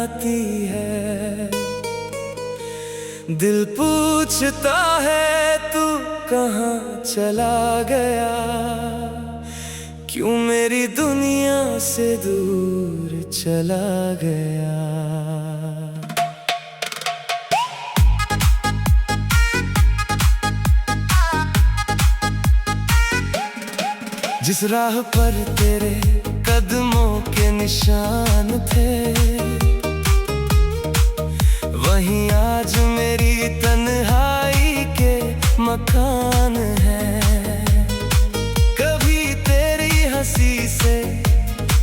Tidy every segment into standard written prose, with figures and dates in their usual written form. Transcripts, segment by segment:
आती है। दिल पूछता है तू कहाँ चला गया, क्यों मेरी दुनिया से दूर चला गया। जिस राह पर तेरे कदमों के निशान थे, वहीं आज मेरी तन्हाई के मकान है। कभी तेरी हंसी से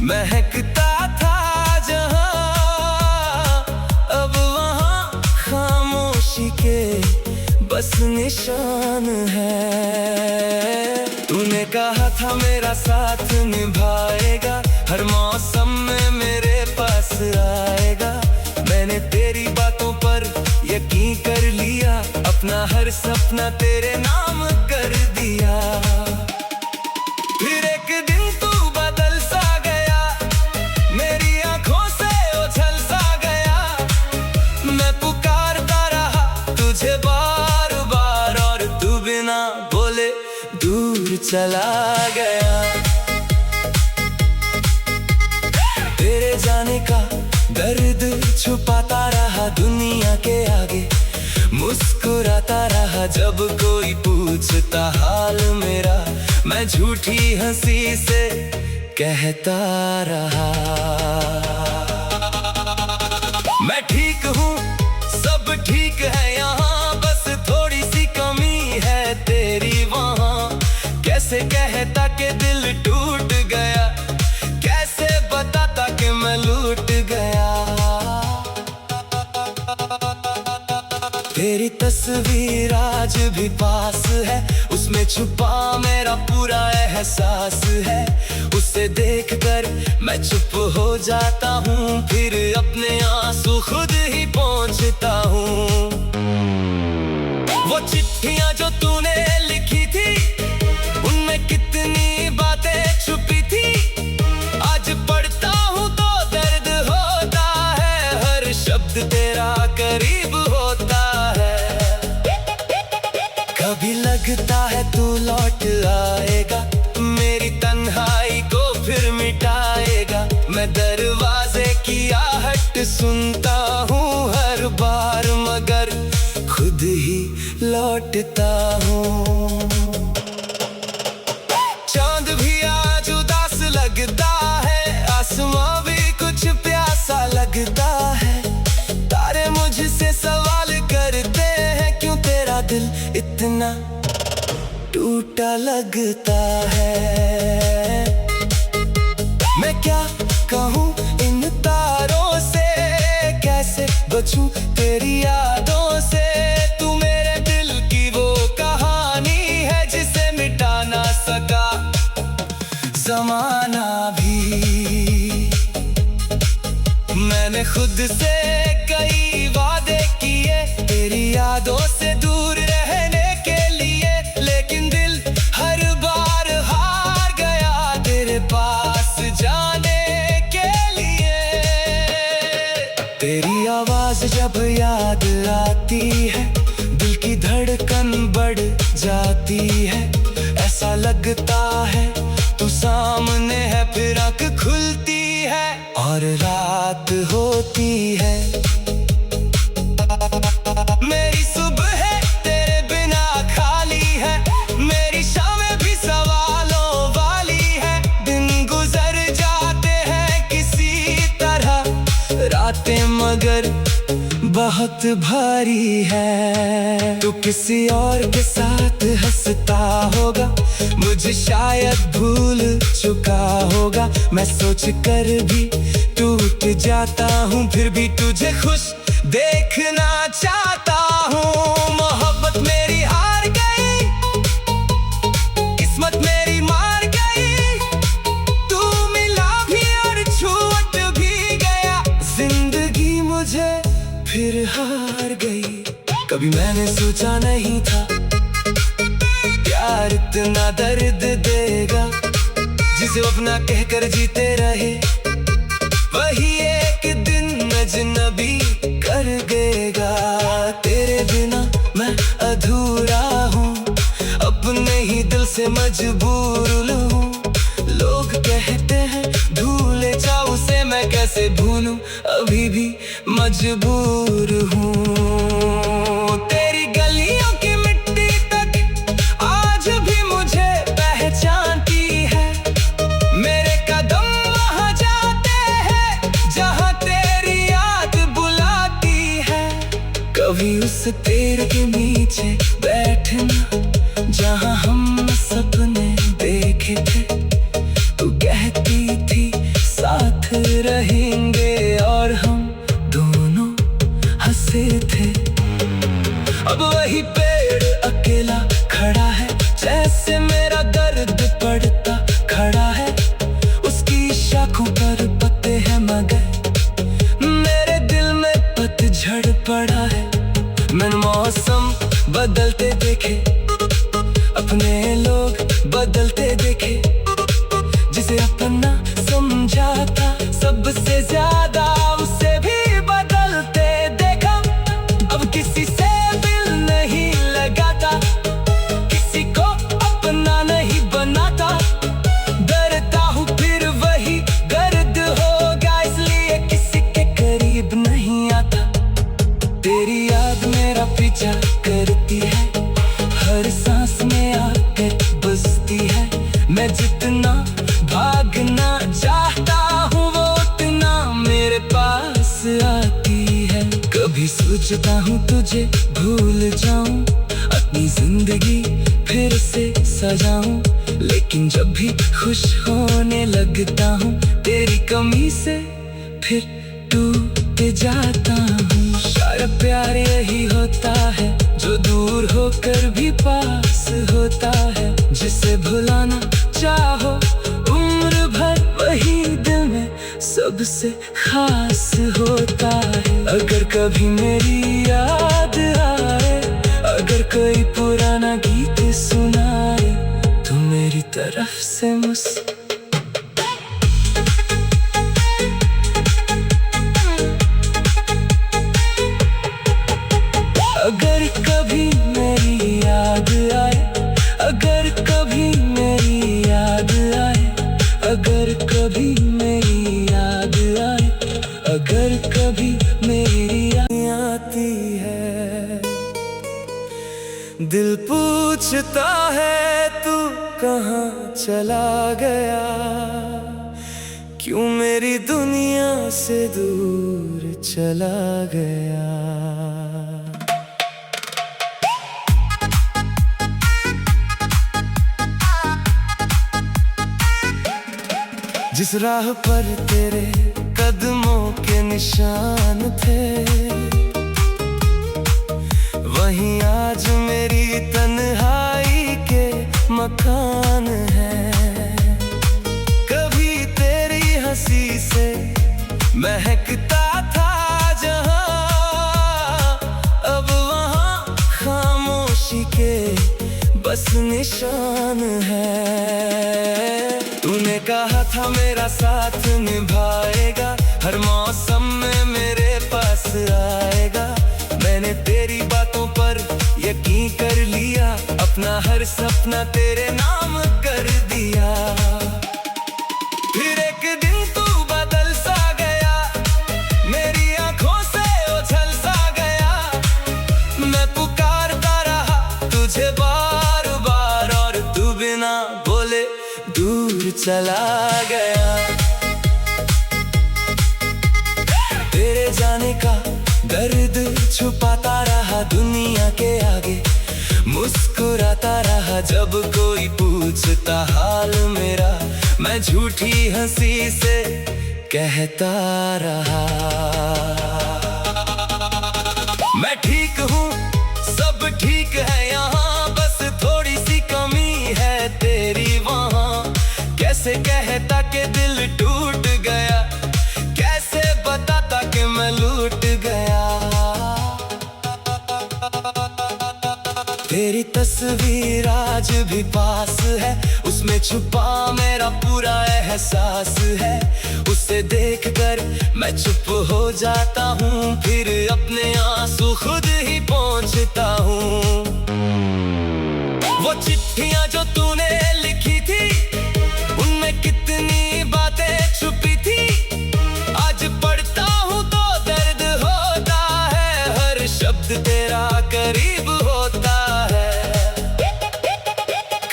महकता था जहां, अब वहां खामोशी के बस निशान है। तूने कहा था मेरा साथ निभाएगा, हर मौसम में मेरे पास आएगा। मैंने तेरी बातों पर यकीन कर लिया, अपना हर सपना तेरे नाम कर दिया। फिर एक दिन तू बदल सा गया, मेरी आंखों से ओझल सा गया। मैं पुकारता रहा तुझे बार बार, और तू बिना बोले दूर चला गया। तेरे जाने का दर्द छुपाता रहा दुनिया के आगे, मुस्कुराता रहा जब कोई पूछता हाल मेरा। मैं झूठी हंसी से कहता रहा, मैं ठीक हूँ, सब ठीक है यहाँ, बस थोड़ी सी कमी है तेरी वहाँ। कैसे कहता कि दिल टूट गया, कैसे बताता कि मैं लूट गया। तेरी तस्वीर आज भी पास है, उसमें छुपा मेरा पूरा एहसास है। उसे देखकर मैं चुप हो जाता हूँ, फिर अपने आंसू खुद ही पोंछता हूँ। वो चिट्ठियाँ जो तूने लिखी थी, उनमें कितनी बातें छुपी थी। आज पढ़ता हूँ तो दर्द होता है, हर शब्द तेरा करीब होता है। कभी लगता है तू लौट आएगा, मेरी तन्हाई को फिर मिटाएगा। मैं दरवाजे की आहट सुनता हूँ हर बार, मगर खुद ही लौटता हूँ। चांद भी आज उदास लगता है, आसमां भी कुछ प्यासा लगता है। तारे मुझसे सवाल करते हैं, क्यों तेरा दिल इतना टूटा लगता है। मैं क्या कहूँ इन तारों से, कैसे बचूं तेरी यादों से। तू मेरे दिल की वो कहानी है, जिसे मिटा ना सका ज़माना भी। मैंने खुद से कई वादे किए, तेरी यादों से दूर रहने के लिए, लेकिन दिल हर बार हार गया तेरे पास जाने के लिए। तेरी आवाज जब याद आती है, दिल की धड़कन बढ़ जाती है। ऐसा लगता है तू सामने है, फिर आँख खुलती है और रात होती है। मेरी सुबह तेरे बिना खाली है, मेरी शामें भी सवालों वाली है। दिन गुजर जाते हैं किसी तरह, रातें मगर बहुत भारी है। तू किसी और के साथ हंसता होगा, मुझे शायद भूल चुका होगा। मैं सोच कर भी टूट जाता हूँ, फिर भी तुझे खुश देखना चाहता हूँ। मोहब्बत मेरी हार गई, किस्मत मेरी मार गई। तू मिला भी और छूट भी गया, जिंदगी मुझे फिर हार गई। कभी मैंने सोचा नहीं था प्यार इतना दर्द देगा, जिसे अपना कहकर जीते रहे, वही एक दिन न से मजबूर हूँ। लोग कहते हैं भूले जाऊं उसे, मैं कैसे भूलूं, अभी भी मजबूर हूँ। तेरी गलियों की मिट्टी तक आज भी मुझे पहचानती है। मेरे कदम वहाँ जाते हैं जहाँ तेरी याद बुलाती है। कभी उस पेड़ के नीचे बैठना जहाँ हम सपने देखे थे। तू कहती थी साथ रहेंगे और हम दोनों हंसे थे। अब वही पेड़ अकेला खड़ा है, जैसे मेरा दर्द पड़ता खड़ा है। उसकी शाखों पर पत्ते हैं मगर मेरे दिल में पतझड़ पड़ा है। मैंने मौसम बदलते देखे, अपने लोग बदलते देखे। जिसे अपना समझा था सबसे ज्यादा उसे भी बदलते देखा। अब किसी से दिल नहीं लगाता, किसी को अपना नहीं बनाता। डरता हूँ फिर वही दर्द होगा, इसलिए किसी के करीब नहीं आता। तेरी याद मेरा पीछा करती है, हर सांस में आकर बसती है। मैं जितना भागना चाहता हूँ वो उतना मेरे पास आती है। कभी सोचता हूँ तुझे भूल जाऊं, अपनी जिंदगी फिर से सजाऊं। लेकिन जब भी खुश होने लगता हूँ तेरी कमी से फिर टूट जाता हूँ। शायद प्यार यही होता है जो दूर होकर भी पास होता है। जिसे भुलाना चाहो उम्र भर वही दिल में सबसे खास होता है। अगर कभी मेरी याद आए, अगर कोई पुराना गीत सुनाए तो मेरी तरफ से अगर कभी मेरी याद आए, अगर कभी मेरी याद आए, अगर कभी मेरी याद आए, अगर कभी मेरी याद आती है। दिल पूछता है तू कहाँ चला गया, क्यों मेरी दुनिया से दूर चला गया। जिस राह पर तेरे कदमों के निशान थे, वहीं आज मेरी तन्हाई के मकान है। कभी तेरी हंसी से महकता था जहां, अब वहां खामोशी के बस निशान है। तूने कहा था मेरा साथ निभाएगा, हर मौसम में मेरे पास आएगा। मैंने तेरी बातों पर यकीन कर लिया, अपना हर सपना तेरे नाम कर दिया। फिर एक दिन तू बदल सा गया, मेरी आंखों से ओझल सा गया। मैं पुकारता रहा तुझे बार बार और तू बिना बोले दूर चला गया। तेरे जाने का दर्द छुपाता रहा दुनिया के आगे, मुस्कुराता रहा जब कोई पूछता हाल मेरा। मैं झूठी हंसी से कहता रहा मैं ठीक हूँ, सब ठीक है यहाँ, बस थोड़ी सी कमी है तेरी वहाँ। कैसे कहता कि दिल टूट गया, कैसे बताता कि मैं लूट गया। तेरी तस्वीर आज भी पास है, उसमें छुपा मेरा पूरा एहसास है। उसे देखकर मैं चुप हो जाता हूँ, फिर अपने आंसू खुद ही पोंछता हूँ। वो चिट्ठियां जो तूने लिखी थी, उनमें कितनी बातें छुपी थी। आज पढ़ता हूँ तो दर्द होता है, हर शब्द तेरा करीब होता है।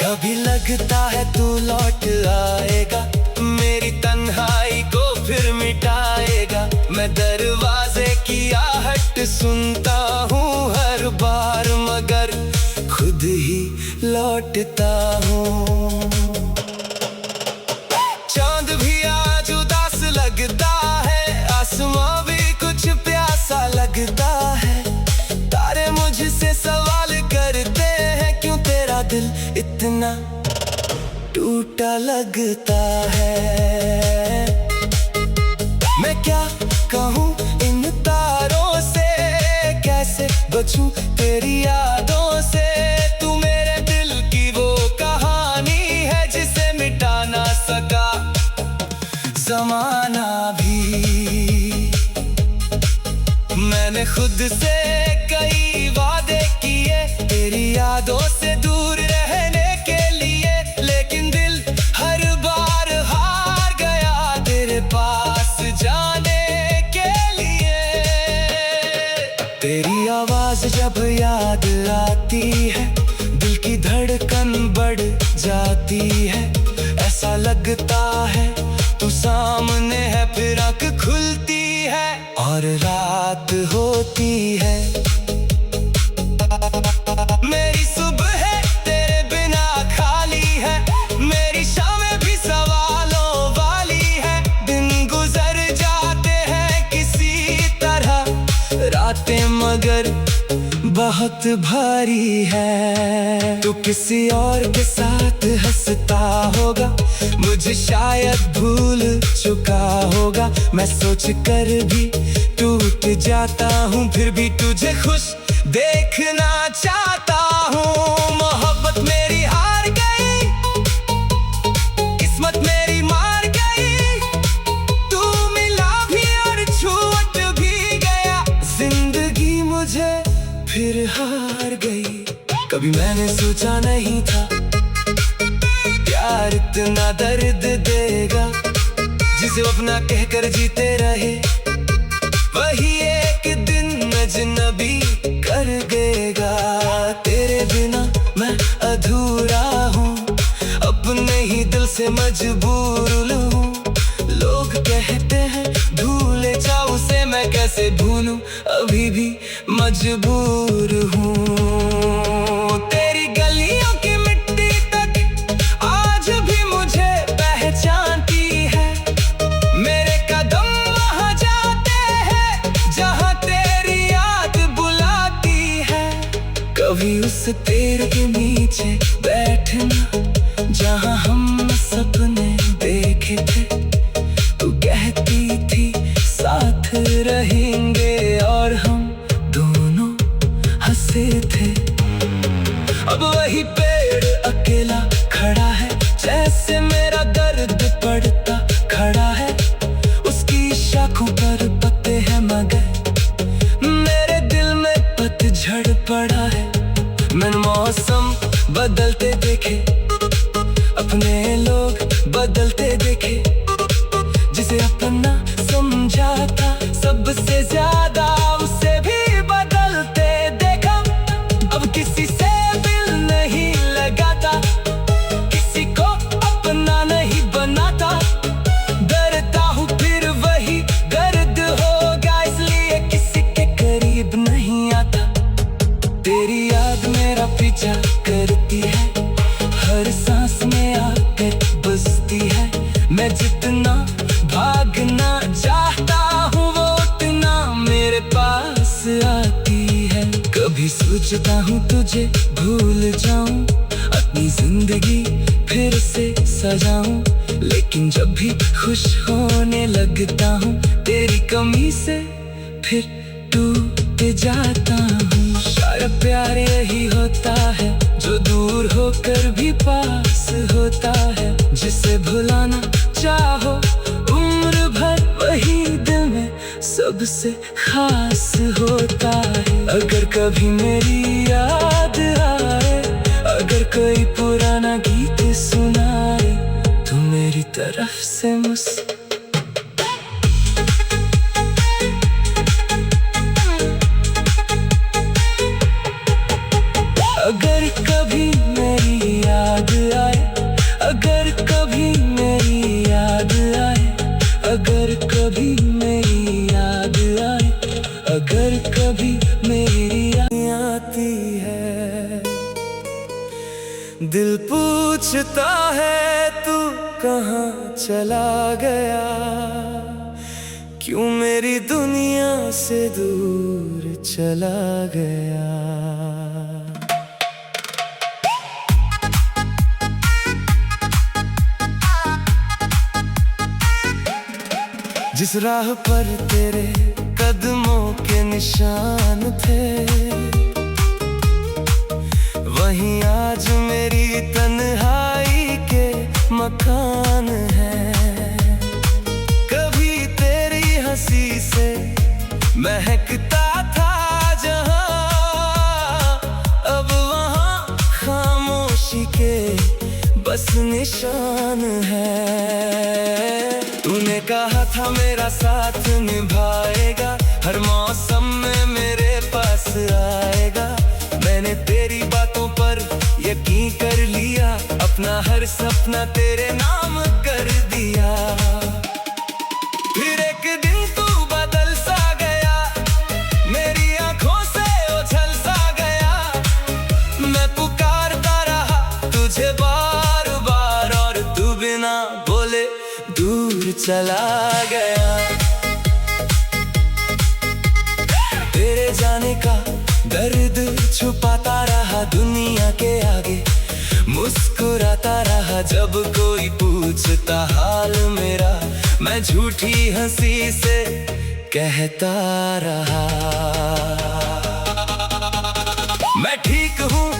कभी लगता है तू लौट आएगा, मेरी तन्हाई को फिर मिटाएगा। मैं दरवाजे की आहट सुनता हूँ हर बार, मगर खुद ही लौटता हूँ। चांद भी आज उदास लगता है, आसमां भी कुछ प्यासा लगता है। तारे मुझसे सवाल करते हैं, क्यों तेरा दिल इतना टूटा लगता है। मैं क्या कहूँ इन तारों से, कैसे बचूं तेरी यादों से। तू मेरे दिल की वो कहानी है, जिसे मिटा ना सका ज़माना भी। मैंने खुद से कई वादे किए, तेरी यादों से दूर रहने के लिए, लेकिन दिल हर बार हार गया तेरे पास जाने के लिए। तेरी आवाज जब याद आती है, दिल की धड़कन बढ़ जाती है। ऐसा लगता है तू सामने है, फिर आँख खुलती है और रात होती है। मेरी सुबह तेरे बिना खाली है, मेरी शामें भी सवालों वाली है। दिन गुजर जाते हैं किसी तरह, रातें मगर बहुत भारी है। तू किसी और के साथ हंसता होगा, मुझे शायद भूल चुका होगा। मैं सोच कर भी टूट जाता हूँ, फिर भी तुझे खुश देखना चाहता हूँ। मोहब्बत मेरी हार गई, किस्मत मेरी मार गई। तू मिला भी और छूट भी गया, जिंदगी मुझे फिर हार गई। कभी मैंने सोचा नहीं था प्यार इतना दर्द देगा, जिसे अपना कहकर जीते रहे, वही एक दिन अजनबी कर देगा। तेरे बिना मैं अधूरा हूँ, अपने ही दिल से मजबूर हूँ। लोग कहते हैं भूले जाऊं उसे, मैं कैसे भूलूं, अभी भी मजबूर हूँ। तेरी गलियों की मिट्टी तक आज भी मुझे पहचानती है। मेरे कदम वहाँ जाते हैं जहाँ तेरी याद बुलाती है। कभी उस पेड़ के नीचे बैठना जहाँ हम सपने देखे थे। तू कहती थी साथ रहेंगे और हम दोनों हंसे थे। अब वही पेड़ अकेला खड़ा है, जैसे मेरा दर्द पड़ता खड़ा है। उसकी शाखों पर पत्ते हैं मगर मेरे दिल में पतझड़ पड़ा है। मैंने मौसम बदलते देखे, अपने लोग बदलते देखे। जिसे अपना समझा था सबसे ज्यादा, उसे भी बदलते देखा। अब किसी से दिल नहीं लगाता, किसी को अपना नहीं बनाता। डरता हूँ फिर वही दर्द होगा, इसलिए किसी के करीब नहीं आता। तेरी याद मेरा पीछा करती है, हर सांस में आकर बसती है। मैं जितना भागना चाहता हूँ, वो उतना मेरे पास आती है। कभी सोचता हूँ तुझे भूल जाऊं, अपनी जिंदगी फिर से सजाऊं। लेकिन जब भी खुश होने लगता हूँ, तेरी कमी से फिर टूट जाता हूँ। शायद प्यार यही होता है, जो दूर होकर भी पास होता है। जिसे भुलाना चाहो उम्र भर, वही दिल में सबसे खास होता है। अगर कभी मेरी याद आए, अगर कोई पुराना गीत सुनाए तो मेरी तरफ से अगर कभी मेरी याद आए, अगर कभी मेरी याद आए, अगर कभी मेरी याद आए, अगर कभी मेरी याद आती है, दिल पूछता है तू कहाँ चला गया, क्यों मेरी दुनिया से दूर चला गया। जिस राह पर तेरे कदमों के निशान थे, वहीं आज मेरी तन्हाई के मकान है। कभी तेरी हंसी से महकता था जहां, अब वहां खामोशी के बस निशान है। तूने कहा था मेरा साथ निभाएगा, हर मौसम में मेरे पास आएगा। मैंने तेरी बातों पर यकीन कर लिया, अपना हर सपना तेरे नाम कर दिया। फिर एक दिन तू बदल सा गया, मेरी आंखों से ओझल सा गया। मैं पुकारता रहा तुझे बार बार, और तू बिना बोले दूर चला गया। तेरे जाने का दर्द छुपाता रहा दुनिया के आगे, मुस्कुराता रहा जब कोई पूछता हाल मेरा। मैं झूठी हंसी से कहता रहा, मैं ठीक हूँ,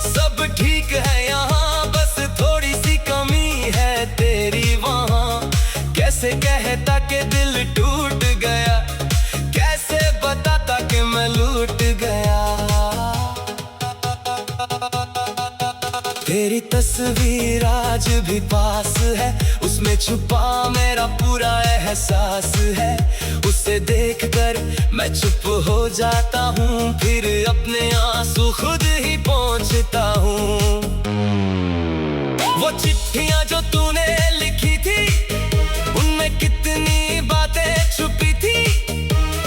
सब ठीक है यहाँ, बस थोड़ी सी कमी है तेरी वहाँ। कैसे कहता कि दिल टूट गया, कैसे बताता कि मैं लूट गया। तेरी तस्वीर आज भी पास है, उसमें छुपा मेरा पूरा एहसास है। उसे देखकर मैं चुप हो जाता हूँ, फिर अपने आंसू खुद ही पोंछता हूँ। वो चिट्ठियाँ जो तूने लिखी थी, उनमें कितनी बातें छुपी थी।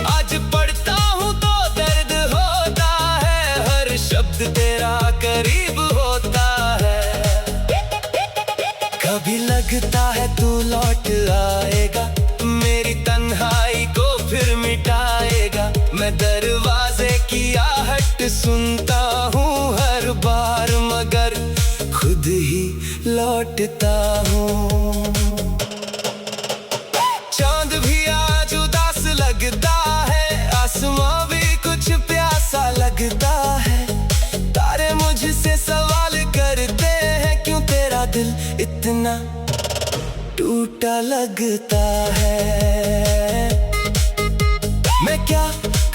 आज पढ़ता हूँ तो दर्द होता है, हर शब्द तेरा करीब होता है। कभी लगता है तू लौट आएगा, मेरी तन्हाई को फिर मिटाएगा। मैं दरवाजे की आहट सुनता हूँ हर बार, मगर खुद ही लौटता हूँ। चांद भी आज उदास लगता है, आसमां भी कुछ प्यासा लगता है। तारे मुझसे सवाल करते हैं, क्यों तेरा दिल इतना टूटा लगता है। मैं क्या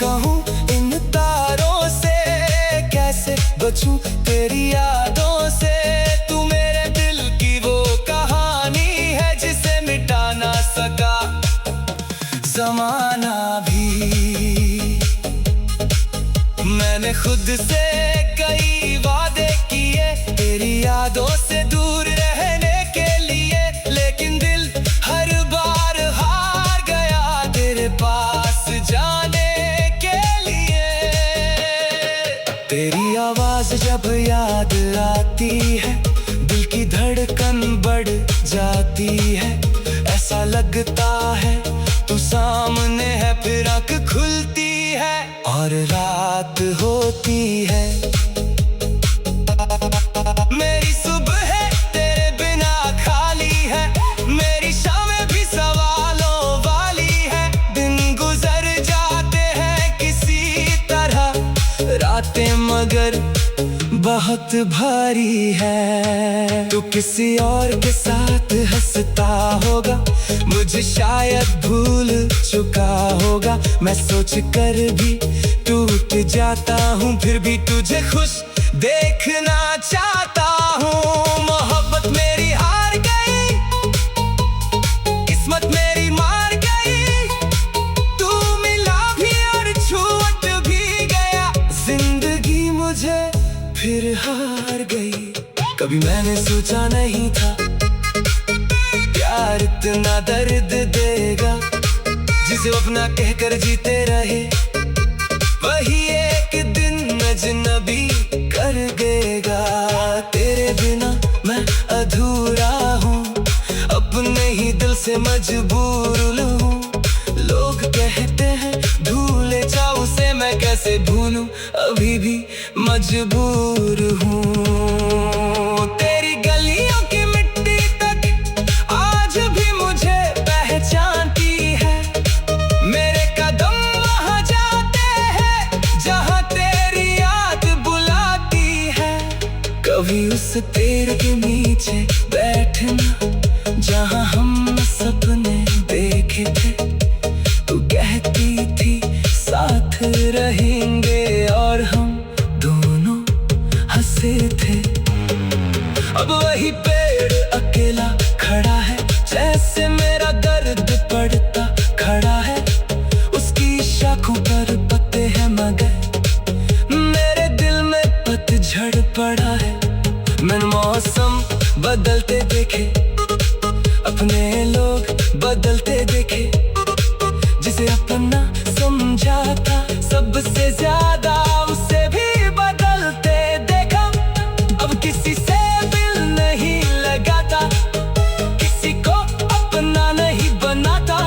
कहूँ इन तारों से, कैसे बचूं तेरी यादों से। तू मेरे दिल की वो कहानी है, जिसे मिटा ना सका ज़माना भी। मैंने खुद से कई वादे किए, तेरी यादों से दूर रहने के लिए, लेकिन दिल हर बार हार गया तेरे पास जाने के लिए। तेरी आवाज जब याद आती है, दिल की धड़कन बढ़ जाती है। ऐसा लगता है तू सामने है, फिर आँख खुलती है और रात होती है। मेरी सुबह तेरे बिना खाली है, मेरी शामें भी सवालों वाली है। दिन गुजर जाते हैं किसी तरह, रातें मगर बहुत भारी है। तू किसी और के साथ हंसता होगा, मुझे शायद भूल चुका होगा। मैं सोच कर भी टूट जाता हूँ, फिर भी तुझे खुश देखना चाहता हूँ। मोहब्बत मेरी हार गई, किस्मत मेरी मार गई, तू मिला भी और छूट भी गया, जिंदगी मुझे फिर हार गई। कभी मैंने सोचा नहीं था प्यार इतना दर्द देगा, जिसे अपना कहकर जीते रहे वही एक दिन अजनबी कर देगा। तेरे बिना मैं अधूरा हूँ, अपने ही दिल से मजबूर हूँ। लोग कहते हैं भूले जाओ उसे, मैं कैसे भूलूं, अभी भी मजबूर हूँ। तेरी गलियों की मिट्टी तक आज भी मुझे पहचानती है, मेरे कदम वहाँ जाते हैं जहाँ तेरी याद बुलाती है। कभी उस पेड़ के नीचे बैठना जहाँ हम सपने देखे थे, तू कहती थी साथ रहेंगे और हम दोनों हंसे थे। अब वही पेड़ अकेला खड़ा है, जैसे मेरा दर्द पड़ता खड़ा है। उसकी शाखों पर पत्ते हैं मगर मेरे दिल में पतझड़ पड़ा है। मैंने मौसम बदलते देखे, अपने लोग बदलते देखे, जिसे अपना समझा था सबसे ज्यादा उसे भी बदलते देखा। अब किसी से दिल नहीं लगाता, किसी को अपना नहीं बनाता,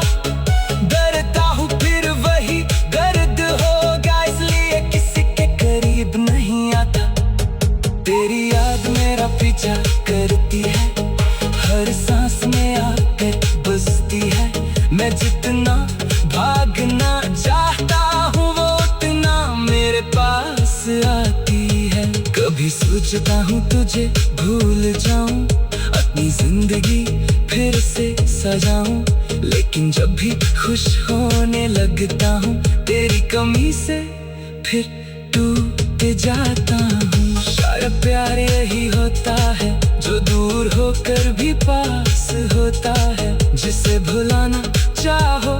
डरता हूँ फिर वही दर्द होगा, इसलिए किसी के करीब नहीं आता। तेरी याद मेरा पीछा करती है, हर सांस में आकर बसती है। मैं जितना भागना चाहता हूँ वो उतना मेरे पास आती है। कभी सोचता हूँ तुझे भूल जाऊं, अपनी जिंदगी फिर से सजाऊं, लेकिन जब भी खुश होने लगता हूँ तेरी कमी से फिर टूट जाता हूँ। शायद प्यार यही होता है जो दूर होकर भी पास होता है, जिसे भुलाना चाहो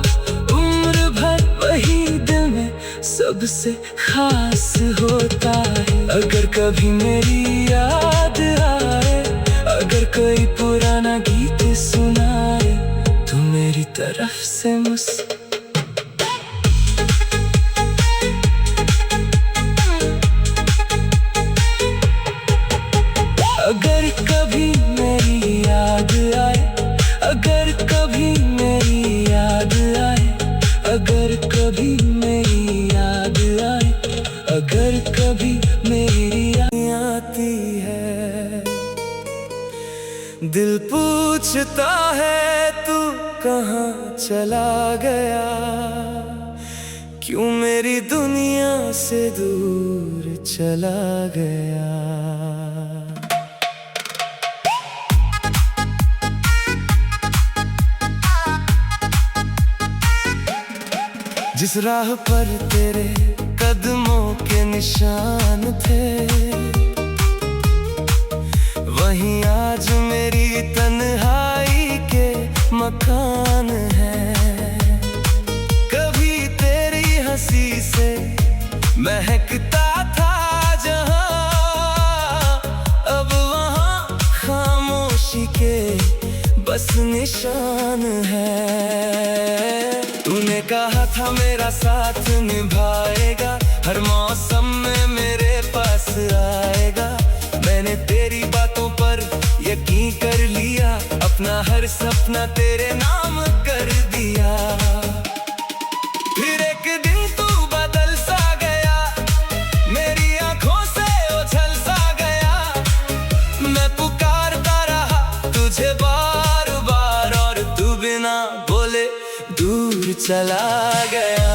उम्र भर वही दिल में सबसे खास होता है। अगर कभी मेरी याद आए, अगर कोई पुराना गीत सुनाए, तो मेरी तरफ से अगर कभी मेरी याद आए, अगर कभी मेरी याद आए, अगर कभी मेरी याद आए, अगर कभी मेरी याद आती है, दिल पूछता है तू कहाँ चला गया, क्यों मेरी दुनिया से दूर चला गया। जिस राह पर तेरे कदमों के निशान थे, वहीं आज मेरी तन्हाई के मकान है। कभी तेरी हंसी से महकता था जहां, अब वहां खामोशी के बस निशान है। तूने कहा था मेरा साथ निभाएगा, हर मौसम में मेरे पास आएगा। मैंने तेरी बातों पर यकीन कर लिया, अपना हर सपना तेरे नाम कर दिया। फिर एक दिन तू बदल सा गया, मेरी आंखों से ओझल सा गया। मैं पुकारता रहा तुझे बार बार, और तू बिना बोले दूर चला गया।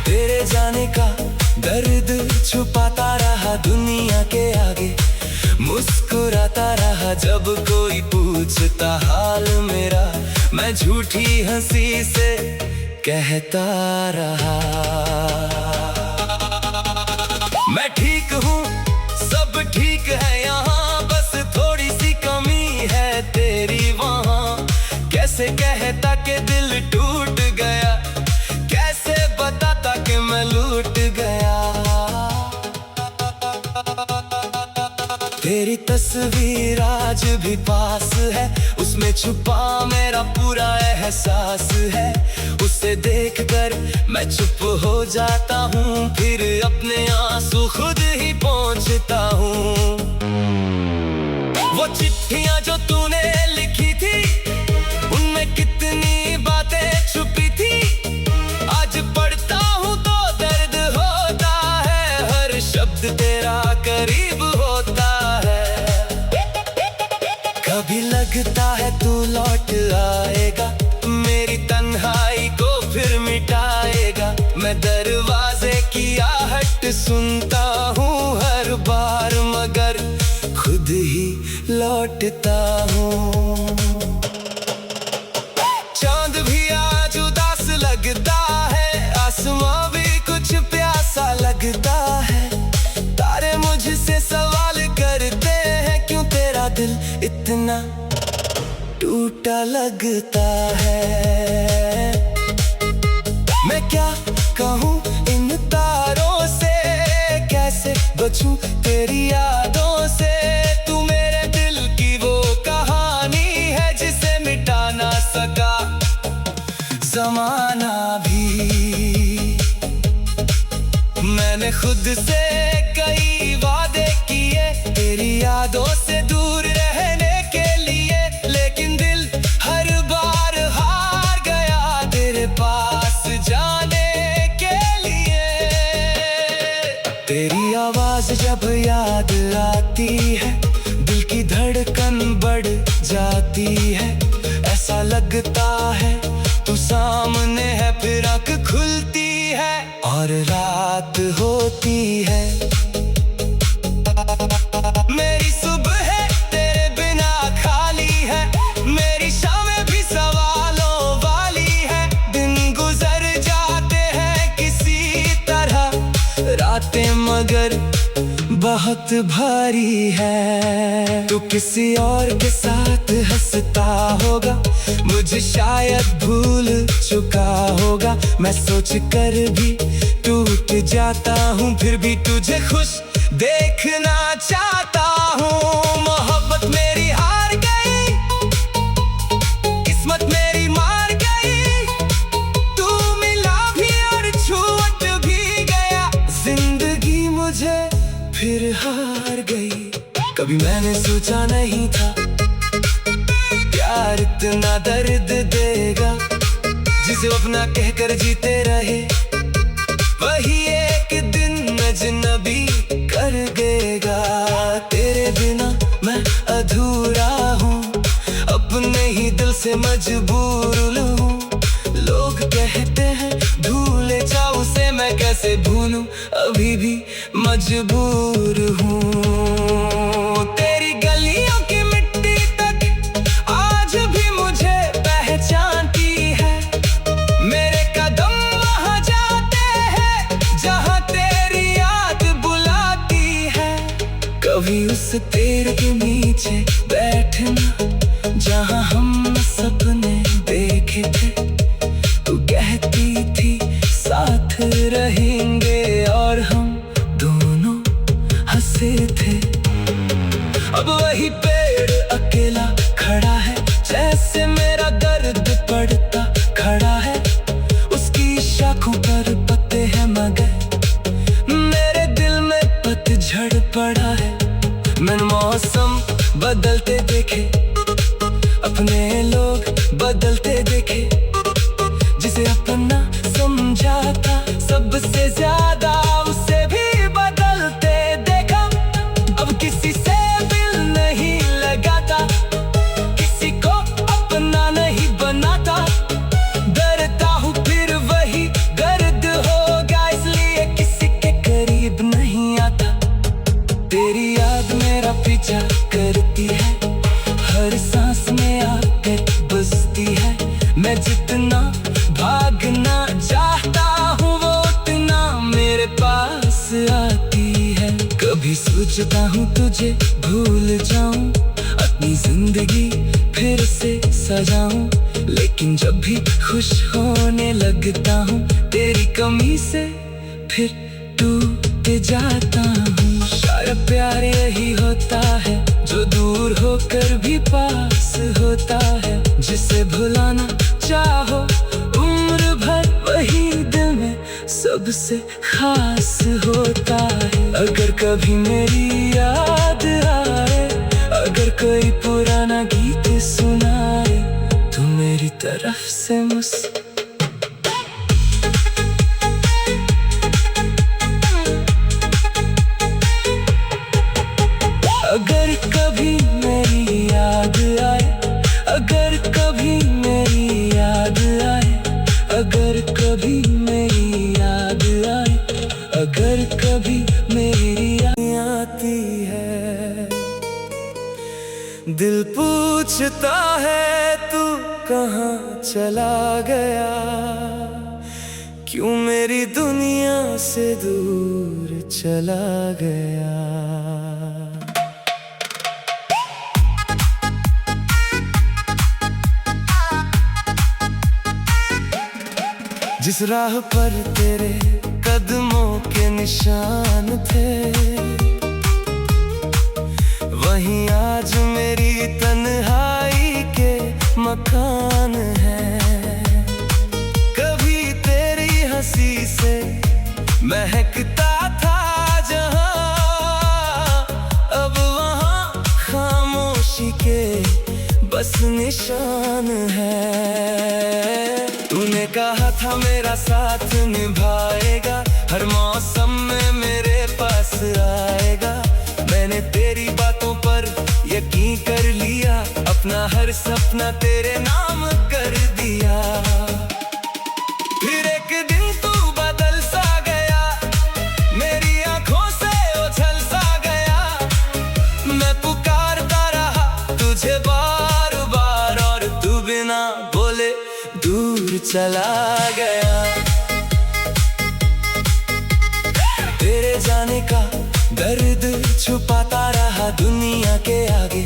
तेरे जाने का दर्द छुपाता रहा दुनिया के आगे, मुस्कुराता रहा जब कोई पूछता हाल मेरा। मैं झूठी हंसी से कहता रहा। मैं ठीक हूँ, सब ठीक है यहाँ, बस थोड़ी सी कमी है तेरी वहाँ। कैसे कहता कि दिल टूट गया, कैसे बताता कि मैं लूट गया। तेरी तस्वीर आज भी पास है, उसमें छुपा मेरा पूरा एहसास है। उसे देखकर मैं चुप हो जाता हूँ, फिर अपने आंसू खुद ही पोंछता हूँ। वो चिट्ठियाँ जो तूने लिखी थी, उनमें कितनी बातें छुपी थी। आज पढ़ता हूँ तो दर्द होता है, हर शब्द तेरा करीब होता है। कभी लगता है तू लौट आएगा, मेरी तन्हाई को फिर मिटाएगा। मैं दरवाजे की आहट सुनता हूँ हर बार, मगर खुद ही लौटता हूँ। चांद भी आज उदास लगता है, आसमां भी कुछ प्यासा लगता है। तारे मुझसे सवाल करते हैं, क्यों तेरा दिल इतना टूटा लगता है। मैं क्या कहूँ इन तारों से, कैसे बचूं तेरी यादों से। तू मेरे दिल की वो कहानी है, जिसे मिटा ना सका ज़माना भी। मैंने खुद से कई वादे किए, तेरी यादों से दूर रहने के लिए, लेकिन दिल हर बार हार गया तेरे पास जाने के लिए। तेरी आवाज जब याद आती है, दिल की धड़कन बढ़ जाती है। ऐसा लगता है तू सामने है, फिर आँख खुलती है और रात होती है। मेरी सुबह तेरे बिना खाली है, मेरी शामें भी सवालों वाली है। दिन गुजर जाते हैं किसी तरह, रातें मगर बहुत भारी है। तू किसी और के साथ हंसता होगा, मुझे शायद भूल चुका होगा। मैं सोच कर भी टूट जाता हूँ, फिर भी तुझे खुश देखना चाहता हूँ। मोहब्बत मेरी हार गई, किस्मत मेरी मार गई। तू मिला भी और छूट भी गया, जिंदगी मुझे फिर हार गई। कभी मैंने सोचा नहीं था प्यार इतना दर्द देगा, जिसे अपना कहकर जीते रहे, वही एक दिन अजनबी कर देगा। तेरे बिना मैं अधूरा हूँ, अपने ही दिल से मजबूर हूँ। लोग कहते हैं भूले जाऊं उसे, मैं कैसे भूलूं, अभी भी मजबूर हूँ। तेरी गलियों की मिट्टी तक आज भी मुझे पहचानती है। मेरे कदम वहाँ जाते हैं जहाँ तेरी याद बुलाती है। कभी उस पेड़ के नीचे बैठना जहाँ हम सपने देखे थे। तू कहती थी साथ रहेंगे और हम दोनों हंसे थे। अब वही पेड़ अकेला खड़ा है, जैसे मेरा दर्द पड़ता खड़ा है। उसकी शाखों पर पत्ते हैं मगर मेरे दिल में पतझड़ पड़ा है। मैंने मौसम बदलते देखे, अपने लोग बदलते देखे। जिसे अपना समझा था सबसे ज्यादा, उसे भी बदलते देखा। अब किसी से दिल नहीं लगाता, किसी को अपना नहीं बनाता। डरता हूँ फिर वही दर्द होगा, इसलिए किसी के करीब नहीं आता। तेरी याद मेरा पीछा करती है, हर सांस में आकर बसती है। मैं जितना भागना सोचता हूँ तुझे भूल जाऊं, अपनी जिंदगी फिर से सजाऊं, लेकिन जब भी खुश होने लगता हूँ तेरी कमी से फिर टूट जाता हूँ। शायद प्यार यही होता है जो दूर होकर भी पास होता है, जिसे भुलाना चाहो उम्र भर वही दिल में सबसे खास होता है। अगर कभी मेरी याद आए, अगर कोई पुराना गीत सुनाए, तो मेरी तरफ से अगर कभी मेरी याद आए, अगर कभी मेरी याद आए, अगर कभी मेरी याद आए, अगर कभी मेरी याद आती है, दिल पूछता है तू कहाँ चला गया, क्यों मेरी दुनिया से दूर चला गया। जिस राह पर तेरे कदमों के निशान थे, वहीं आज मेरी तन्हाई के मकान है। कभी तेरी हंसी से महकता था जहां, अब वहां खामोशी के बस निशान है। तूने कहा था मेरा साथ निभाएगा, हर मौसम में मेरे पास आएगा। मैंने तेरी बातों पर यकीन कर लिया, अपना हर सपना तेरे नाम कर दिया। फिर एक दिन तू बदल सा गया, मेरी आंखों से ओझल सा गया। मैं पुकारता रहा तुझे बार बार, और तू बिना बोले दूर चला गया। तेरे जाने का दर्द छुपाता रहा दुनिया के आगे,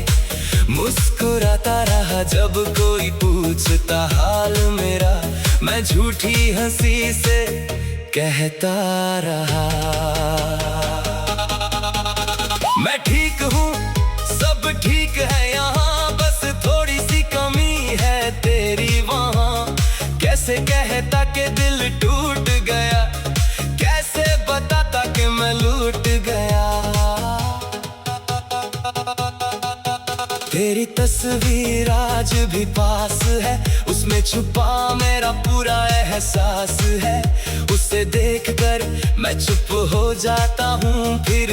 मुस्कुराता रहा जब कोई पूछता हाल मेरा। मैं झूठी हंसी से कहता रहा, मैं ठीक हूँ, सब ठीक है यहाँ, बस थोड़ी सी कमी है तेरी वहाँ। कैसे कहता कि दिल टूट गया, कैसे बताता कि मैं लूट गया। तेरी तस्वीर आज भी पास है, उसमें छुपा मेरा पूरा एहसास है। उसे देखकर मैं चुप हो जाता हूँ, फिर